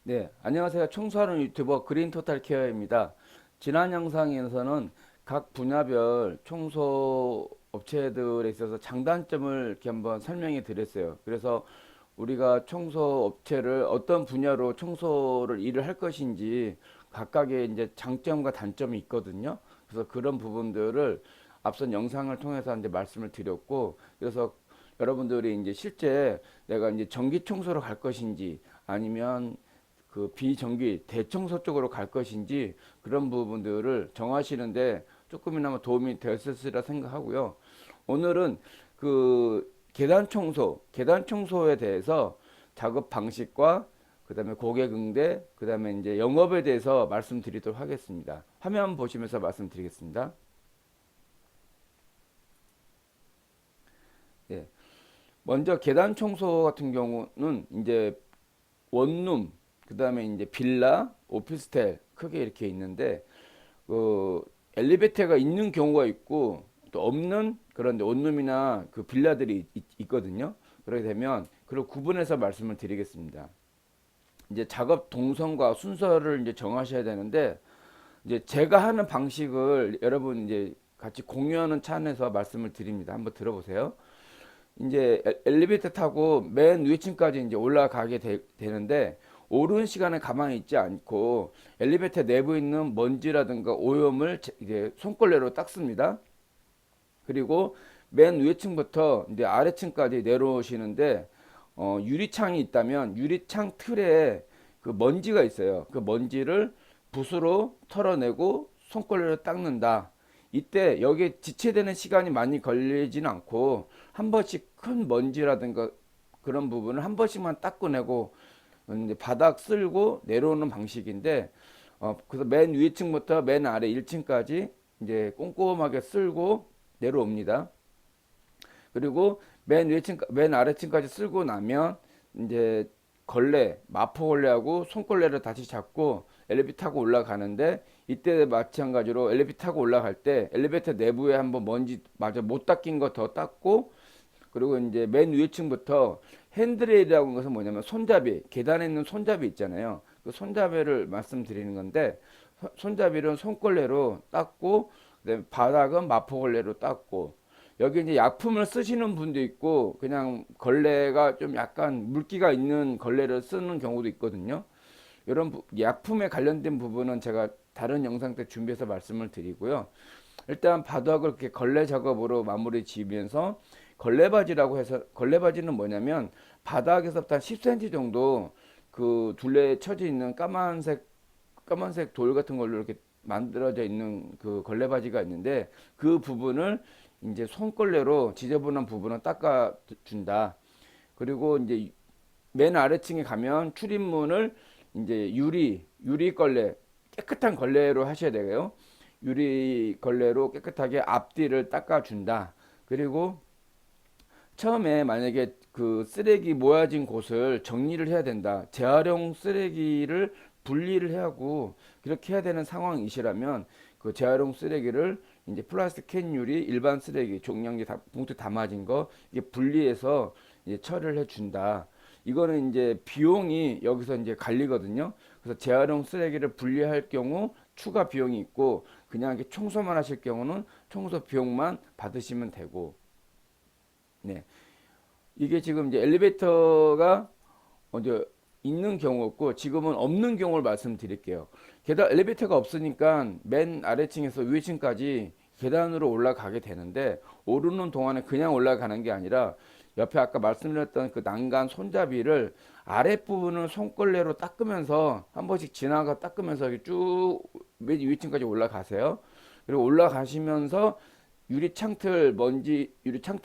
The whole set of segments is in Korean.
네, 안녕하세요. 청소하는 유튜버 그린토탈케어입니다. 지난 영상에서는 각 분야별 청소 업체들에 있어서 장단점을 이렇게 한번 설명해 드렸어요. 그래서 우리가 청소 업체를 어떤 분야로 청소를 일을 할 것인지 각각의 이제 장점과 단점이 있거든요. 그래서 그런 부분들을 앞선 영상을 통해서 이제 말씀을 드렸고, 그래서 여러분들이 이제 실제 내가 이제 전기 청소로 갈 것인지 아니면 그 비정기 대청소 쪽으로 갈 것인지 그런 부분들을 정하시는데 조금이나마 도움이 되었으리라 생각하고요. 오늘은 그 계단 청소에 대해서 작업 방식과 그다음에 고객 응대, 그다음에 이제 영업에 대해서 말씀드리도록 하겠습니다. 화면 보시면서 말씀드리겠습니다. 예. 먼저 계단 청소 같은 경우는 이제 원룸, 그다음에 이제 빌라, 오피스텔 크게 이렇게 있는데 그 엘리베이터가 있는 경우가 있고 또 없는 그런 원룸이나 그 빌라들이 있거든요. 그렇게 되면 그걸 구분해서 말씀을 드리겠습니다. 이제 작업 동선과 순서를 이제 정하셔야 되는데 이제 제가 하는 방식을 여러분 이제 같이 공유하는 차원에서 말씀을 드립니다. 한번 들어보세요. 이제 엘리베이터 타고 맨 위층까지 이제 올라가게 되는데 오른 시간에 가만히 있지 않고 엘리베이터 내부에 있는 먼지라든가 오염을 이제 손걸레로 닦습니다. 그리고 맨 위층부터 이제 아래층까지 내려오시는데 유리창이 있다면 유리창 틀에 그 먼지가 있어요. 그 먼지를 붓으로 털어내고 손걸레로 닦는다. 이때 여기에 지체되는 시간이 많이 걸리지는 않고 한 번씩 큰 먼지라든가 그런 부분을 한 번씩만 닦아내고 이제 바닥 쓸고 내려오는 방식인데 그래서 맨 위층부터 맨 아래 1층까지 이제 꼼꼼하게 쓸고 내려옵니다. 그리고 맨 아래층까지 쓸고 나면 이제 마포 걸레하고 손걸레를 다시 잡고 엘리베이터 타고 올라가는데 이때 마찬가지로 엘리베이터 타고 올라갈 때 엘리베이터 내부에 한번 먼지 마저 못 닦인 거 더 닦고 그리고 이제 맨 위층부터 핸드레일이라고 하는 것은 뭐냐면 손잡이, 계단에 있는 손잡이 있잖아요. 그 손잡이를 말씀드리는 건데 손잡이는 손걸레로 닦고 그다음에 바닥은 마포걸레로 닦고 여기 이제 약품을 쓰시는 분도 있고 그냥 걸레가 좀 약간 물기가 있는 걸레를 쓰는 경우도 있거든요. 이런 약품에 관련된 부분은 제가 다른 영상 때 준비해서 말씀을 드리고요. 일단 바닥을 이렇게 걸레 작업으로 마무리 지으면서 걸레바지라고 해서 걸레바지는 뭐냐면 바닥에서부터 한 10cm 정도 그 둘레에 쳐져 있는 까만색 돌 같은 걸로 이렇게 만들어져 있는 그 걸레바지가 있는데 그 부분을 이제 손걸레로 지저분한 부분을 닦아 준다. 그리고 이제 맨 아래층에 가면 출입문을 이제 유리 걸레 깨끗한 걸레로 하셔야 되고요. 유리 걸레로 깨끗하게 앞뒤를 닦아 준다. 그리고 처음에 만약에 그 쓰레기 모아진 곳을 정리를 해야 된다. 재활용 쓰레기를 분리를 하고 그렇게 해야 되는 상황이시라면 그 재활용 쓰레기를 이제 플라스틱 캔 유리, 일반 쓰레기, 종량제 봉투 담아진 거 이게 분리해서 이제 처리를 해 준다. 이거는 이제 비용이 여기서 이제 갈리거든요. 그래서 재활용 쓰레기를 분리할 경우 추가 비용이 있고 그냥 이렇게 청소만 하실 경우는 청소 비용만 받으시면 되고 네. 이게 지금 이제 엘리베이터가 먼저 있는 경우였고 지금은 없는 경우를 말씀드릴게요. 계단 엘리베이터가 없으니까 맨 아래층에서 위층까지 계단으로 올라가게 되는데 오르는 동안에 그냥 올라가는 게 아니라 옆에 아까 말씀드렸던 그 난간 손잡이를 아랫부분을 손걸레로 닦으면서 한 번씩 지나가 닦으면서 쭉맨 위층까지 올라가세요. 그리고 올라가시면서 유리 창틀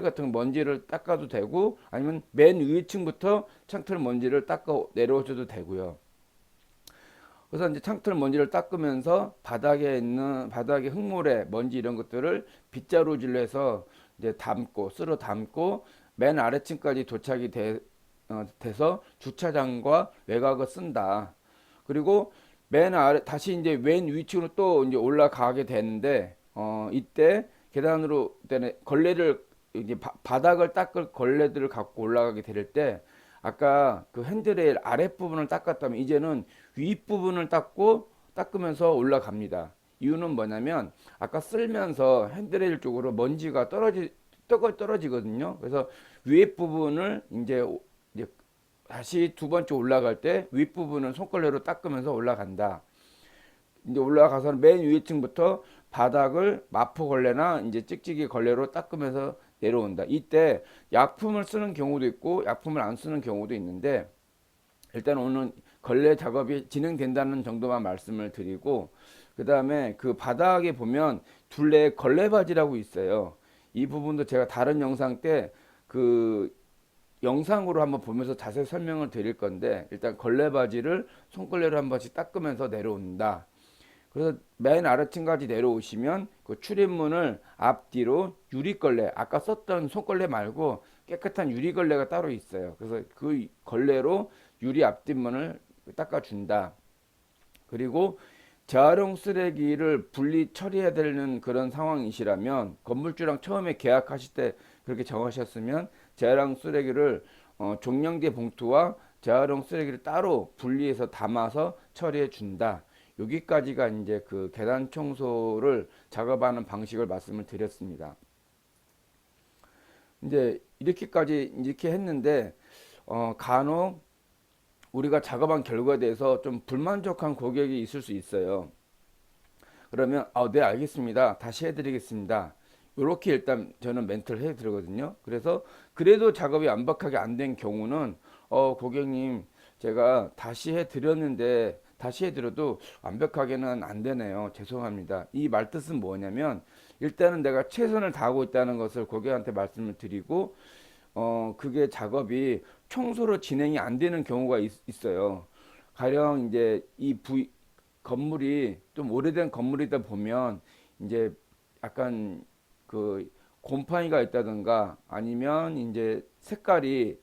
같은 먼지를 닦아도 되고 아니면 맨 위층부터 창틀 먼지를 닦아 내려오셔도 되고요. 그래서 이제 창틀 먼지를 닦으면서 바닥에 흙모래, 먼지 이런 것들을 빗자루질로 해서 이제 쓸어 담고 맨 아래층까지 돼서 주차장과 외곽을 쓴다. 그리고 맨 아래 다시 이제 맨 위층으로 또 이제 올라가게 되는데 이때 계단으로 때는 걸레를 이제 바닥을 닦을 걸레들을 갖고 올라가게 될 때 아까 그 핸드레일 아랫부분을 닦았다면 이제는 윗부분을 닦으면서 올라갑니다. 이유는 뭐냐면 아까 쓸면서 핸드레일 쪽으로 먼지가 떨어지거든요. 그래서 위에 부분을 이제 다시 두 번째 올라갈 때 윗부분은 손걸레로 닦으면서 올라간다. 이제 올라가서는 맨 위층부터 바닥을 마포 걸레나 이제 찍찍이 걸레로 닦으면서 내려온다. 이때 약품을 쓰는 경우도 있고 약품을 안 쓰는 경우도 있는데 일단 오늘 걸레 작업이 진행된다는 정도만 말씀을 드리고 그 다음에 그 바닥에 보면 둘레 걸레바지라고 있어요. 이 부분도 제가 다른 영상 때 그 영상으로 한번 보면서 자세히 설명을 드릴 건데 일단 걸레바지를 손걸레로 한 번씩 닦으면서 내려온다. 그래서 맨 아래층까지 내려오시면 그 출입문을 앞뒤로 유리걸레, 아까 썼던 손걸레 말고 깨끗한 유리걸레가 따로 있어요. 그래서 그 걸레로 유리 앞뒷문을 닦아준다. 그리고 재활용 쓰레기를 분리 처리해야 되는 그런 상황이시라면 건물주랑 처음에 계약하실 때 그렇게 정하셨으면 재활용 쓰레기를 종량제 봉투와 재활용 쓰레기를 따로 분리해서 담아서 처리해 준다. 여기까지가 이제 그 계단 청소를 작업하는 방식을 말씀을 드렸습니다. 이제 이렇게 했는데 간혹 우리가 작업한 결과에 대해서 좀 불만족한 고객이 있을 수 있어요. 그러면 네 알겠습니다. 다시 해드리겠습니다. 이렇게 일단 저는 멘트를 해드리거든요. 그래서 그래도 작업이 완벽하게 안 된 경우는 고객님 제가 다시 해드렸는데 다시 해드려도 완벽하게는 안 되네요. 죄송합니다. 이 말뜻은 뭐냐면 일단은 내가 최선을 다하고 있다는 것을 고객한테 말씀을 드리고 그게 작업이 청소로 진행이 안 되는 경우가 있어요. 가령 이제 건물이 좀 오래된 건물이다 보면 이제 약간 그 곰팡이가 있다든가 아니면 이제 색깔이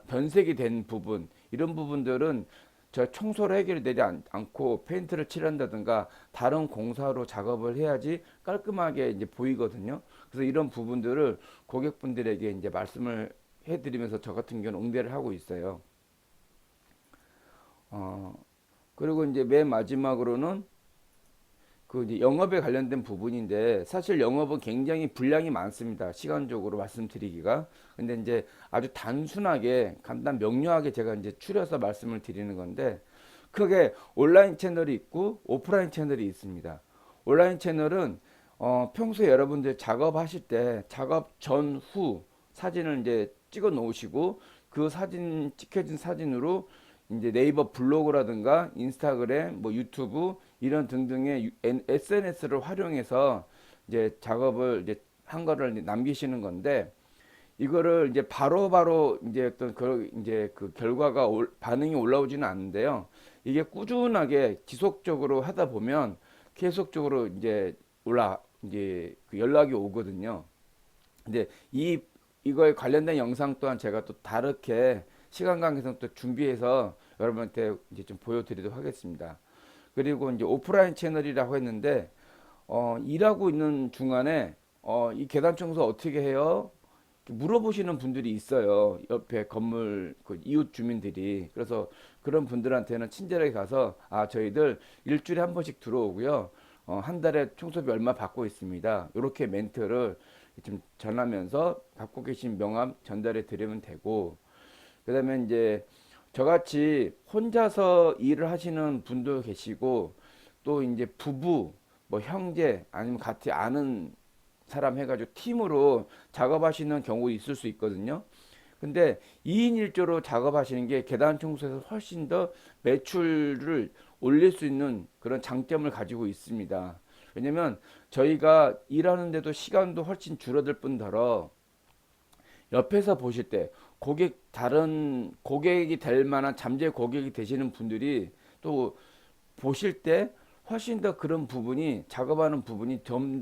변색이 된 부분 이런 부분들은 저 청소로 해결되지 않고 페인트를 칠한다든가 다른 공사로 작업을 해야지 깔끔하게 이제 보이거든요. 그래서 이런 부분들을 고객분들에게 이제 말씀을 해드리면서 저 같은 경우는 응대를 하고 있어요. 어, 그리고 이제 맨 마지막으로는 그 이제 영업에 관련된 부분인데 사실 영업은 굉장히 분량이 많습니다. 시간적으로 말씀드리기가. 근데 이제 아주 단순하게 간단 명료하게 제가 이제 추려서 말씀을 드리는 건데 크게 온라인 채널이 있고 오프라인 채널이 있습니다. 온라인 채널은 평소에 여러분들 작업하실 때 작업 전후 사진을 이제 찍어 놓으시고 그 사진 찍혀진 사진으로 이제 네이버 블로그라든가 인스타그램, 뭐 유튜브 이런 등등의 SNS를 활용해서 이제 작업을 이제 한 거를 남기시는 건데 이거를 이제 바로바로 이제 어떤 이제 그 결과가 반응이 올라오지는 않는데요. 이게 꾸준하게 지속적으로 하다 보면 계속적으로 이제 그 연락이 오거든요. 근데 이거에 관련된 영상 또한 제가 또 다르게 시간 관계상 또 준비해서 여러분한테 이제 좀 보여드리도록 하겠습니다. 그리고 이제 오프라인 채널이라고 했는데 일하고 있는 중간에 이 계단 청소 어떻게 해요? 물어보시는 분들이 있어요. 옆에 건물 그 이웃 주민들이. 그래서 그런 분들한테는 친절하게 가서 저희들 일주일에 한 번씩 들어오고요. 한 달에 청소비 얼마 받고 있습니다. 이렇게 멘트를 좀 전하면서 갖고 계신 명함 전달해 드리면 되고 그다음에 이제 저같이 혼자서 일을 하시는 분도 계시고 또 이제 부부 뭐 형제 아니면 같이 아는 사람 해가지고 팀으로 작업하시는 경우 있을 수 있거든요. 근데 2인 1조로 작업하시는 게 계단 청소에서 훨씬 더 매출을 올릴 수 있는 그런 장점을 가지고 있습니다. 왜냐면 저희가 일하는데도 시간도 훨씬 줄어들 뿐더러 옆에서 보실 때 다른 고객이 될 만한 잠재 고객이 되시는 분들이 또 보실 때 훨씬 더 그런 부분이 작업하는 부분이 좀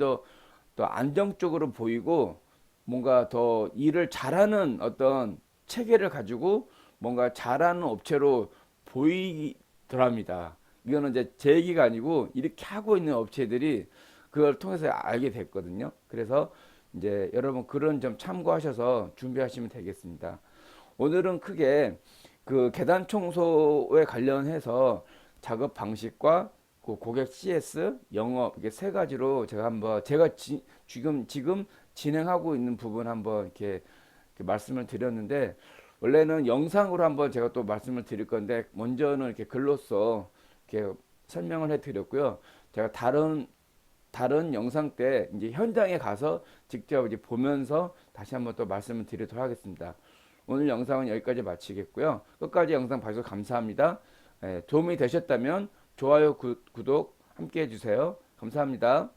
더 안정적으로 보이고 뭔가 더 일을 잘하는 어떤 체계를 가지고 뭔가 잘하는 업체로 보이더랍니다. 이거는 이제 제 얘기가 아니고 이렇게 하고 있는 업체들이 그걸 통해서 알게 됐거든요. 그래서 이제 여러분 그런 점 참고하셔서 준비하시면 되겠습니다. 오늘은 크게 그 계단 청소에 관련해서 작업 방식과 그 고객 CS, 영업 이게 세 가지로 제가 한번 제가 지금 진행하고 있는 부분 한번 이렇게 말씀을 드렸는데 원래는 영상으로 한번 제가 또 말씀을 드릴 건데 먼저는 이렇게 글로써 이렇게 설명을 해 드렸고요. 제가 다른 영상 때 이제 현장에 가서 직접 이제 보면서 다시 한번 또 말씀을 드리도록 하겠습니다. 오늘 영상은 여기까지 마치겠고요. 끝까지 영상 봐주셔서 감사합니다. 도움이 되셨다면 좋아요, 구독 함께 해주세요. 감사합니다.